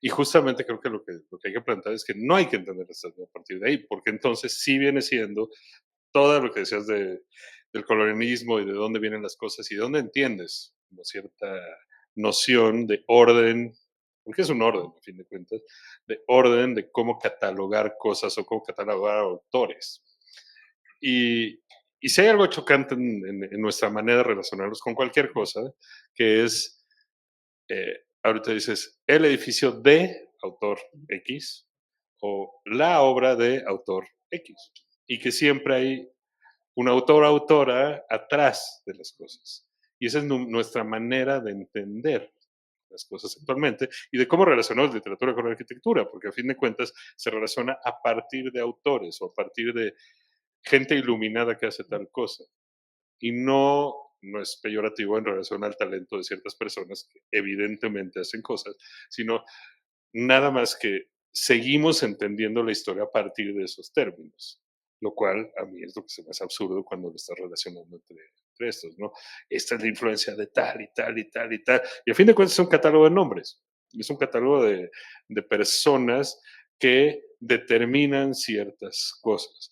Y justamente creo que lo que hay que plantear es que no hay que entenderlas a partir de ahí, porque entonces sí viene siendo todo lo que decías del colonialismo y de dónde vienen las cosas y de dónde entiendes como cierta noción de orden, porque es un orden, a fin de cuentas, de orden de cómo catalogar cosas o cómo catalogar autores. Y, y si hay algo chocante en nuestra manera de relacionarnos con cualquier cosa, que es, ahorita dices, el edificio de autor X o la obra de autor X. Y que siempre hay un autor o autora atrás de las cosas. Y esa es nuestra manera de entender las cosas actualmente y de cómo relacionamos literatura con la arquitectura, porque a fin de cuentas se relaciona a partir de autores o a partir de gente iluminada que hace tal cosa. Y no es peyorativo en relación al talento de ciertas personas que evidentemente hacen cosas, sino nada más que seguimos entendiendo la historia a partir de esos términos, lo cual a mí es lo que se me hace absurdo cuando lo estás relacionando entre estos, ¿no? Esta es la influencia de tal y tal y tal y tal, y a fin de cuentas es un catálogo de nombres, es un catálogo de personas que determinan ciertas cosas.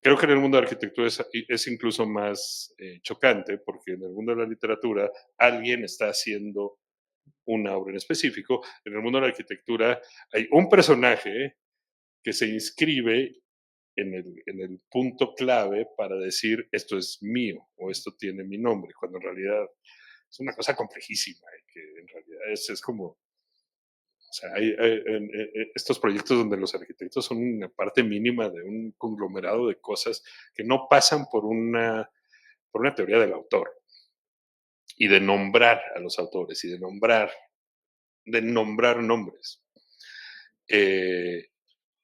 Creo que en el mundo de la arquitectura es incluso más chocante, porque en el mundo de la literatura alguien está haciendo una obra en específico. En el mundo de la arquitectura hay un personaje que se inscribe en el punto clave para decir esto es mío o esto tiene mi nombre, cuando en realidad es una cosa complejísima y que en realidad es como, o sea, estos proyectos donde los arquitectos son una parte mínima de un conglomerado de cosas que no pasan por una teoría del autor y de nombrar a los autores y de nombrar nombres.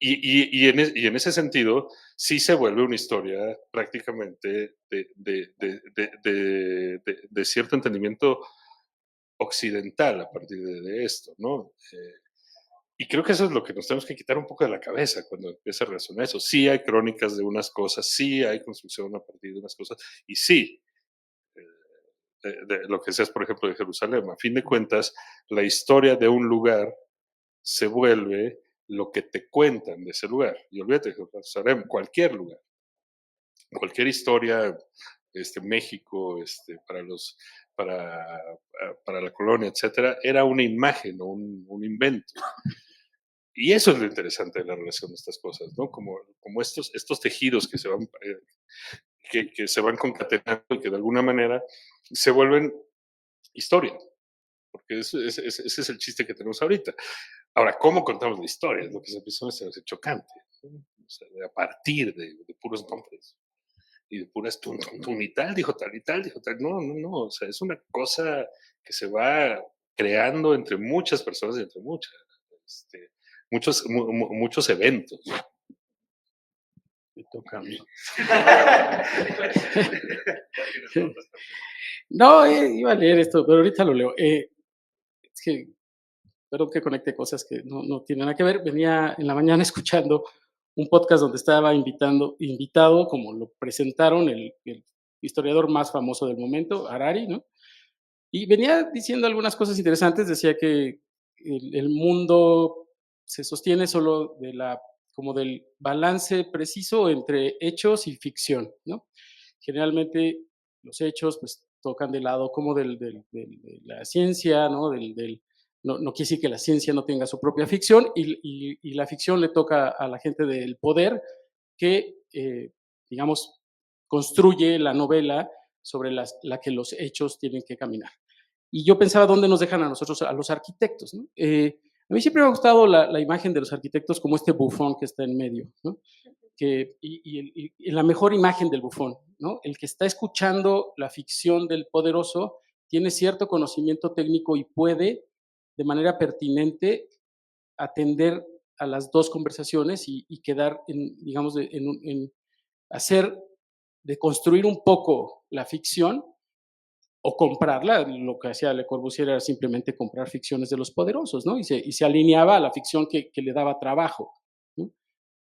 Y en ese sentido, sí se vuelve una historia prácticamente de cierto entendimiento occidental a partir de esto, ¿no? Y creo que eso es lo que nos tenemos que quitar un poco de la cabeza cuando empieza a resonar eso. Sí hay crónicas de unas cosas, sí hay construcción a partir de unas cosas, y sí, de lo que seas, por ejemplo, de Jerusalén. A fin de cuentas, la historia de un lugar se vuelve lo que te cuentan de ese lugar. Y olvídate de Jerusalén, cualquier lugar, cualquier historia, México, para la colonia, etcétera, era una imagen o un invento. Y eso es lo interesante de la relación de estas cosas, ¿no? Como estos tejidos que se van concatenando y que de alguna manera se vuelven historia, porque ese es el chiste que tenemos ahorita. Ahora, ¿cómo contamos la historia? Es lo que se empieza a hacer chocante, ¿no? O sea, a partir de puros nombres y de puras y tal, dijo tal y tal, dijo tal. No, o sea, es una cosa que se va creando entre muchas personas y entre muchos eventos. Me toca a mí. No, iba a leer esto, pero ahorita lo leo. Es que, perdón que conecte cosas que no tienen nada que ver. Venía en la mañana escuchando un podcast donde estaba invitado, como lo presentaron, el historiador más famoso del momento, Harari, ¿no? Y venía diciendo algunas cosas interesantes. Decía que el mundo se sostiene solo como del balance preciso entre hechos y ficción, ¿no? Generalmente los hechos pues tocan del lado como de la ciencia, ¿no? No quiere decir que la ciencia no tenga su propia ficción, y la ficción le toca a la gente del poder que, digamos, construye la novela sobre la que los hechos tienen que caminar. Y yo pensaba, ¿dónde nos dejan a nosotros, a los arquitectos, ¿no? A mí siempre me ha gustado la imagen de los arquitectos como este bufón que está en medio, ¿no? Y la mejor imagen del bufón, ¿no? El que está escuchando la ficción del poderoso tiene cierto conocimiento técnico y puede, de manera pertinente, atender a las dos conversaciones y quedar, digamos, hacer, de construir un poco la ficción o comprarla. Lo que hacía Le Corbusier era simplemente comprar ficciones de los poderosos, ¿no? Y se alineaba a la ficción que le daba trabajo, ¿no?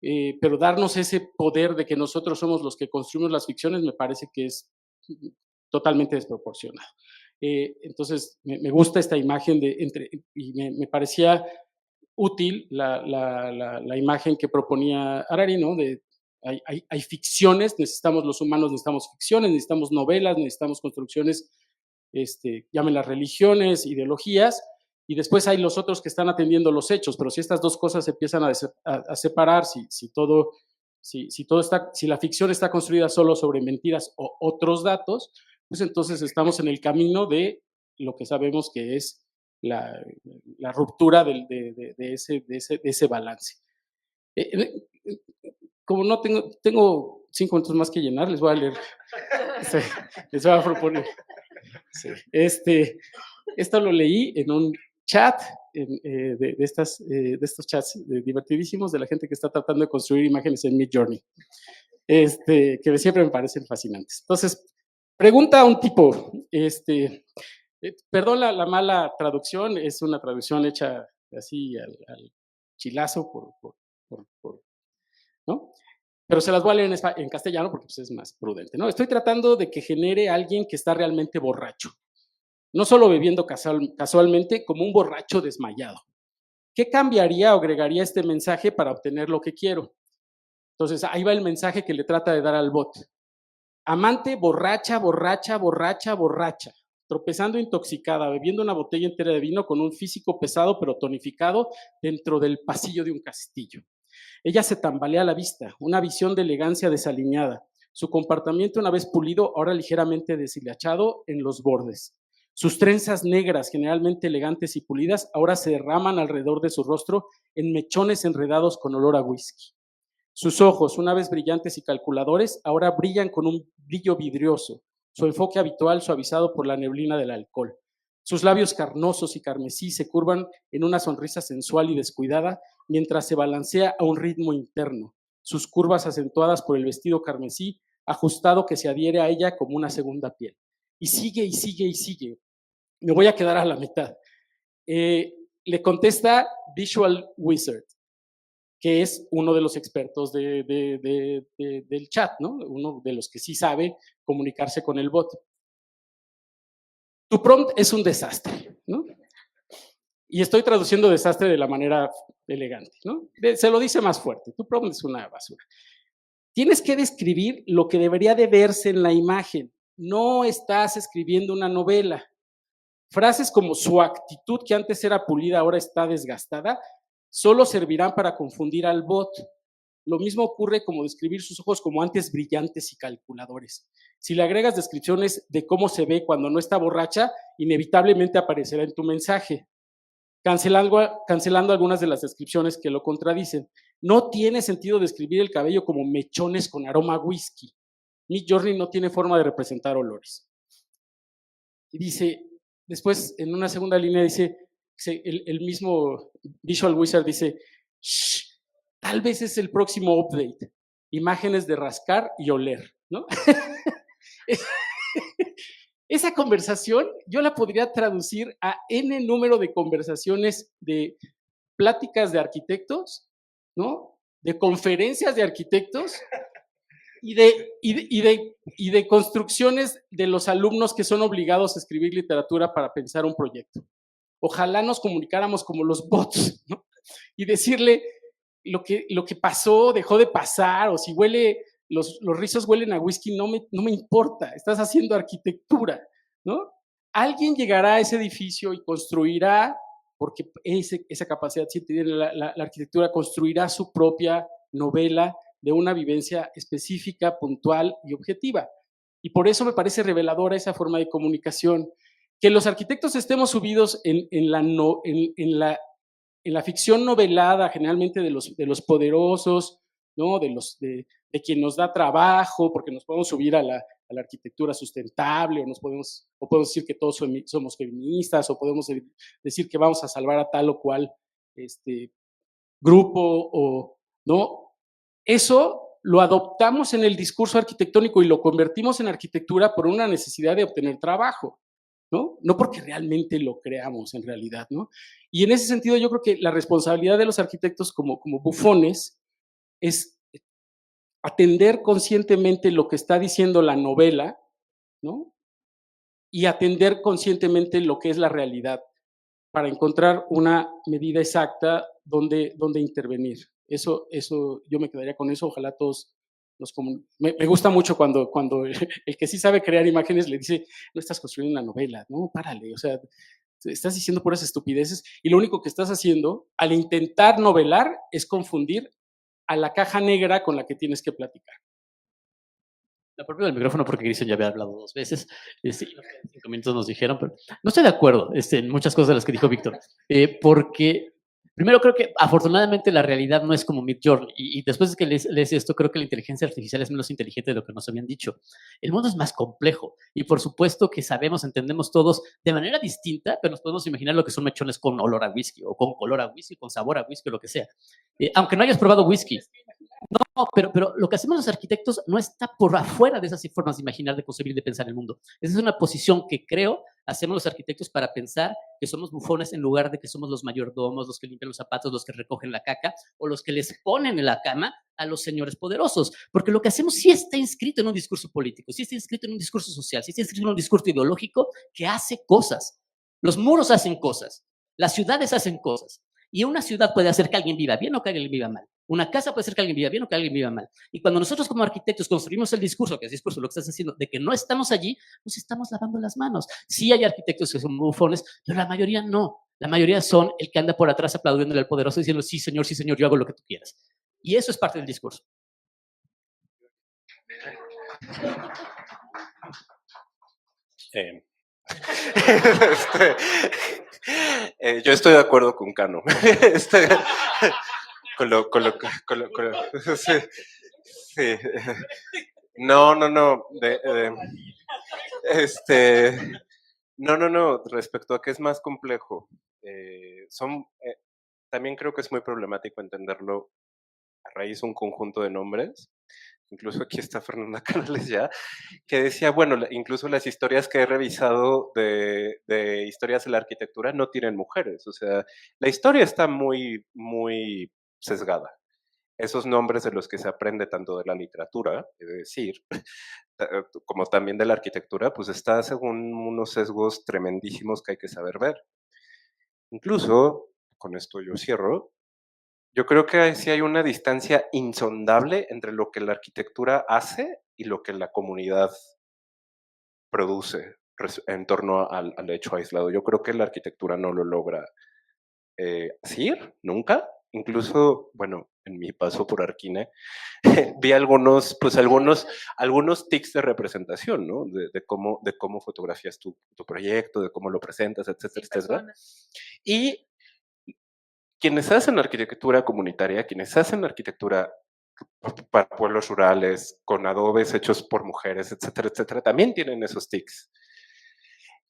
Pero darnos ese poder de que nosotros somos los que construimos las ficciones me parece que es totalmente desproporcionado. Entonces, me gusta esta imagen y me parecía útil la imagen que proponía Harari, ¿no? Hay ficciones, los humanos necesitamos ficciones, necesitamos novelas, necesitamos construcciones, llámenlas religiones, ideologías, y después hay los otros que están atendiendo los hechos. Pero si estas dos cosas se empiezan a separar, si la ficción está construida solo sobre mentiras o otros datos, pues entonces estamos en el camino de lo que sabemos que es la ruptura de ese balance. Como no tengo 5 minutos más que llenar, les voy a leer, les voy a proponer. Sí. Esto lo leí en un chat de estos chats divertidísimos de la gente que está tratando de construir imágenes en Midjourney, que siempre me parecen fascinantes. Entonces, pregunta a un tipo, perdón la mala traducción, es una traducción hecha así al chilazo ¿no? Pero se las voy a leer en castellano porque pues, es más prudente, ¿no? Estoy tratando de que genere a alguien que está realmente borracho, no solo bebiendo casualmente, como un borracho desmayado. ¿Qué cambiaría o agregaría este mensaje para obtener lo que quiero? Entonces, ahí va el mensaje que le trata de dar al bot. Amante borracha, borracha, borracha, borracha, tropezando intoxicada, bebiendo una botella entera de vino con un físico pesado pero tonificado dentro del pasillo de un castillo. Ella se tambalea a la vista, una visión de elegancia desaliñada. Su comportamiento, una vez pulido, ahora ligeramente deshilachado en los bordes. Sus trenzas negras, generalmente elegantes y pulidas, ahora se derraman alrededor de su rostro en mechones enredados con olor a whisky. Sus ojos, una vez brillantes y calculadores, ahora brillan con un brillo vidrioso, su enfoque habitual suavizado por la neblina del alcohol. Sus labios carnosos y carmesí se curvan en una sonrisa sensual y descuidada mientras se balancea a un ritmo interno, sus curvas acentuadas por el vestido carmesí ajustado que se adhiere a ella como una segunda piel. Y sigue y sigue y sigue. Me voy a quedar a la mitad. Le contesta Visual Wizard, que es uno de los expertos del chat, ¿no? Uno de los que sí sabe comunicarse con el bot. Tu prompt es un desastre, ¿no? Y estoy traduciendo desastre de la manera elegante, ¿no? Se lo dice más fuerte. Tu prompt es una basura. Tienes que describir lo que debería de verse en la imagen. No estás escribiendo una novela. Frases como su actitud, que antes era pulida, ahora está desgastada, solo servirán para confundir al bot. Lo mismo ocurre como describir sus ojos como antes brillantes y calculadores. Si le agregas descripciones de cómo se ve cuando no está borracha, inevitablemente aparecerá en tu mensaje, cancelando algunas de las descripciones que lo contradicen. No tiene sentido describir el cabello como mechones con aroma a whisky. Midjourney no tiene forma de representar olores. Y dice, después, en una segunda línea, dice, el mismo Visual Wizard dice, "Shh, tal vez es el próximo update, imágenes de rascar y oler", ¿no? Esa conversación yo la podría traducir a N número de conversaciones de pláticas de arquitectos, ¿no? De conferencias de arquitectos y de construcciones de los alumnos que son obligados a escribir literatura para pensar un proyecto. Ojalá nos comunicáramos como los bots, ¿no? Y decirle lo que pasó, dejó de pasar, o si huele, los rizos huelen a whisky, no me importa, estás haciendo arquitectura, ¿no? Alguien llegará a ese edificio y construirá, porque esa capacidad sí tiene la arquitectura, construirá su propia novela de una vivencia específica, puntual y objetiva. Y por eso me parece reveladora esa forma de comunicación. Que los arquitectos estemos subidos en la ficción novelada, generalmente de los poderosos, ¿no? de quien nos da trabajo, porque nos podemos subir a la arquitectura sustentable, o podemos decir que todos somos feministas, o podemos decir que vamos a salvar a tal o cual grupo, o no. Eso lo adoptamos en el discurso arquitectónico y lo convertimos en arquitectura por una necesidad de obtener trabajo, ¿no? No porque realmente lo creamos en realidad, ¿no? Y en ese sentido yo creo que la responsabilidad de los arquitectos como bufones es atender conscientemente lo que está diciendo la novela, ¿no? Y atender conscientemente lo que es la realidad para encontrar una medida exacta donde intervenir. Eso yo me quedaría con eso. Ojalá todos me gusta mucho cuando el que sí sabe crear imágenes le dice, no estás construyendo una novela, no, párale, o sea, estás diciendo puras estupideces y lo único que estás haciendo al intentar novelar es confundir a la caja negra con la que tienes que platicar. La propia del micrófono, porque Cristian ya había hablado 2 veces, y 5 minutos nos dijeron, pero no estoy de acuerdo en muchas cosas de las que dijo Víctor, porque primero creo que afortunadamente la realidad no es como Midjourney, y después de que lees esto, creo que la inteligencia artificial es menos inteligente de lo que nos habían dicho. El mundo es más complejo, y por supuesto que sabemos, entendemos todos de manera distinta, pero nos podemos imaginar lo que son mechones con olor a whisky, o con color a whisky, con sabor a whisky, o lo que sea. Aunque no hayas probado whisky. No, pero lo que hacemos los arquitectos no está por afuera de esas formas de imaginar, de concebir, de pensar el mundo. Esa es una posición que creo hacemos los arquitectos para pensar que somos bufones en lugar de que somos los mayordomos, los que limpian los zapatos, los que recogen la caca o los que les ponen en la cama a los señores poderosos. Porque lo que hacemos sí está inscrito en un discurso político, sí está inscrito en un discurso social, sí está inscrito en un discurso ideológico que hace cosas. Los muros hacen cosas, las ciudades hacen cosas. Y una ciudad puede hacer que alguien viva bien o que alguien viva mal. Una casa puede hacer que alguien viva bien o que alguien viva mal. Y cuando nosotros como arquitectos construimos el discurso, que es discurso lo que estás haciendo, de que no estamos allí, nos estamos lavando las manos. Sí hay arquitectos que son bufones, pero la mayoría no. La mayoría son el que anda por atrás aplaudiéndole al poderoso diciendo, sí señor, yo hago lo que tú quieras. Y eso es parte del discurso. Yo estoy de acuerdo con Cano. Sí, sí. No. No. Respecto a que es más complejo, también creo que es muy problemático entenderlo a raíz de un conjunto de nombres. Incluso aquí está Fernanda Canales ya, que decía, bueno, incluso las historias que he revisado de historias de la arquitectura no tienen mujeres. O sea, la historia está muy, muy sesgada. Esos nombres de los que se aprende tanto de la literatura, es decir, como también de la arquitectura, pues está según unos sesgos tremendísimos que hay que saber ver. Incluso, con esto yo cierro, yo creo que sí hay una distancia insondable entre lo que la arquitectura hace y lo que la comunidad produce en torno al hecho aislado. Yo creo que la arquitectura no lo logra decir nunca. Incluso, bueno, en mi paso por Arquine, vi algunos tics de representación, ¿no? De cómo fotografías tu proyecto, de cómo lo presentas, etcétera, etcétera. Y quienes hacen arquitectura comunitaria, quienes hacen arquitectura para pueblos rurales, con adobes hechos por mujeres, etcétera, etcétera, también tienen esos tics.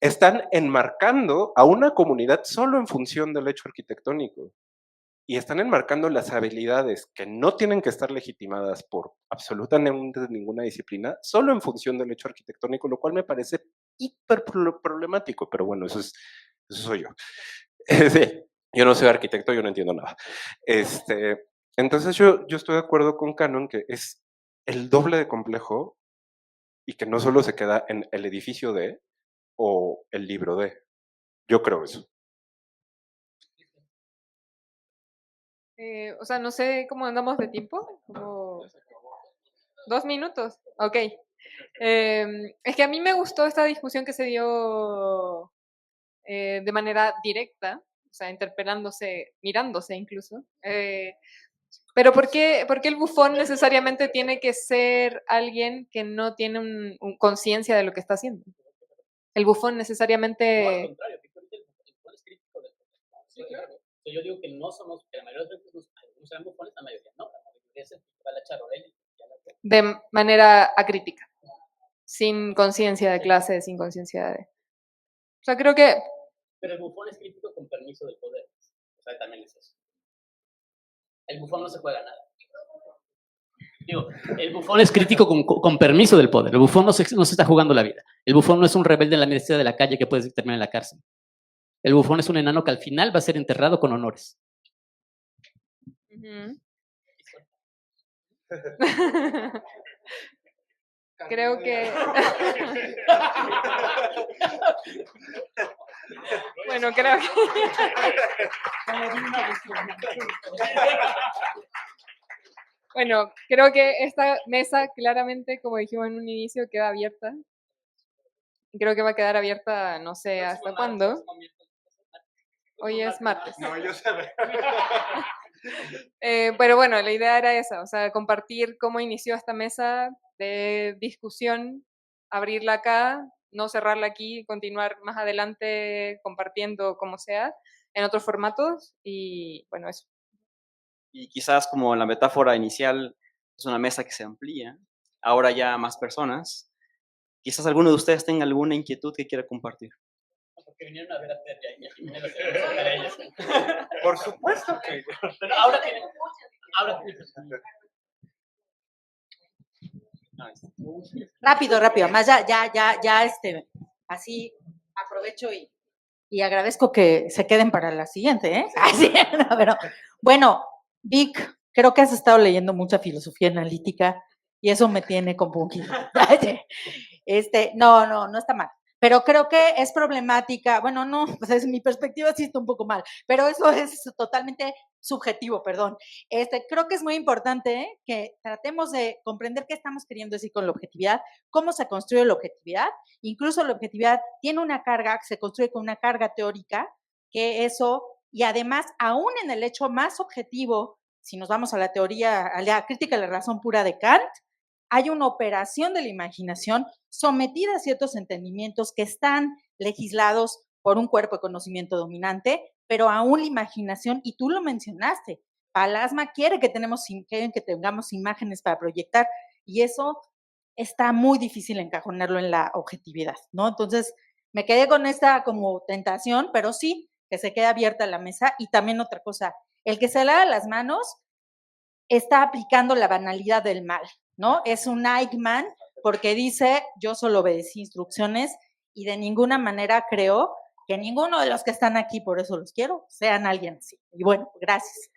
están enmarcando a una comunidad solo en función del hecho arquitectónico. Y están enmarcando las habilidades que no tienen que estar legitimadas por absolutamente ninguna disciplina, solo en función del hecho arquitectónico, lo cual me parece hiper problemático, pero bueno, eso soy yo. Yo no soy arquitecto, yo no entiendo nada. Entonces yo estoy de acuerdo con Canon que es el doble de complejo y que no solo se queda en el edificio de o el libro de. Yo creo eso. O sea, no sé cómo andamos de tiempo. Como 2 minutos. Ok. Es que a mí me gustó esta discusión que se dio de manera directa, o sea, interpelándose, mirándose incluso. Pero ¿por qué el bufón necesariamente tiene que ser alguien que no tiene conciencia de lo que está haciendo? El bufón necesariamente... No, al contrario, que el bufón es crítico del poder. Sí, claro. Yo digo que no somos, que la mayoría de las veces algunos sean bufones, la mayoría no. La mayoría es el que va a la charolera. De manera acrítica, sin conciencia de clase, sin conciencia de... O sea, creo que... Pero el bufón es crítico con permiso del poder. O sea, también es eso. El bufón no se juega nada. Digo, el bufón es crítico con permiso del poder. El bufón no se está jugando la vida. El bufón no es un rebelde en la medicina de la calle que puede terminar en la cárcel. El bufón es un enano que al final va a ser enterrado con honores. Creo que... Bueno, creo que... Bueno, creo que esta mesa claramente, como dijimos en un inicio, queda abierta. Creo que va a quedar abierta, no sé hasta cuándo. Hoy es martes. No, yo sé. Pero bueno, la idea era esa, o sea, compartir cómo inició esta mesa de discusión, abrirla acá, no cerrarla aquí, continuar más adelante compartiendo como sea, en otros formatos y bueno, eso. Y quizás como la metáfora inicial es una mesa que se amplía, ahora ya más personas, quizás alguno de ustedes tenga alguna inquietud que quiera compartir. Porque vinieron a ver a Terry y a Jimena a ellos. Por supuesto que... Pero ahora tienen... Rápido, más ya, así aprovecho y agradezco que se queden para la siguiente, ¿eh? Así, no, pero, bueno, Vic, creo que has estado leyendo mucha filosofía analítica y eso me tiene compungida. No está mal. Pero creo que es problemática, bueno, no, pues desde mi perspectiva sí está un poco mal, pero eso es totalmente subjetivo, perdón. Creo que es muy importante que tratemos de comprender qué estamos queriendo decir con la objetividad, cómo se construye la objetividad. Incluso la objetividad tiene una carga, se construye con una carga teórica, que eso, y además, aún en el hecho más objetivo, si nos vamos a la teoría, a la crítica de la razón pura de Kant, hay una operación de la imaginación sometida a ciertos entendimientos que están legislados por un cuerpo de conocimiento dominante, pero aún la imaginación, y tú lo mencionaste, Palasma quiere que tengamos imágenes para proyectar, y eso está muy difícil encajonarlo en la objetividad, ¿no? Entonces, me quedé con esta como tentación, pero sí, que se quede abierta la mesa. Y también otra cosa, el que se lava las manos está aplicando la banalidad del mal, ¿no? Es un Eichmann porque dice, yo solo obedecí instrucciones y de ninguna manera creo que ninguno de los que están aquí, por eso los quiero, sean alguien así. Y bueno, gracias.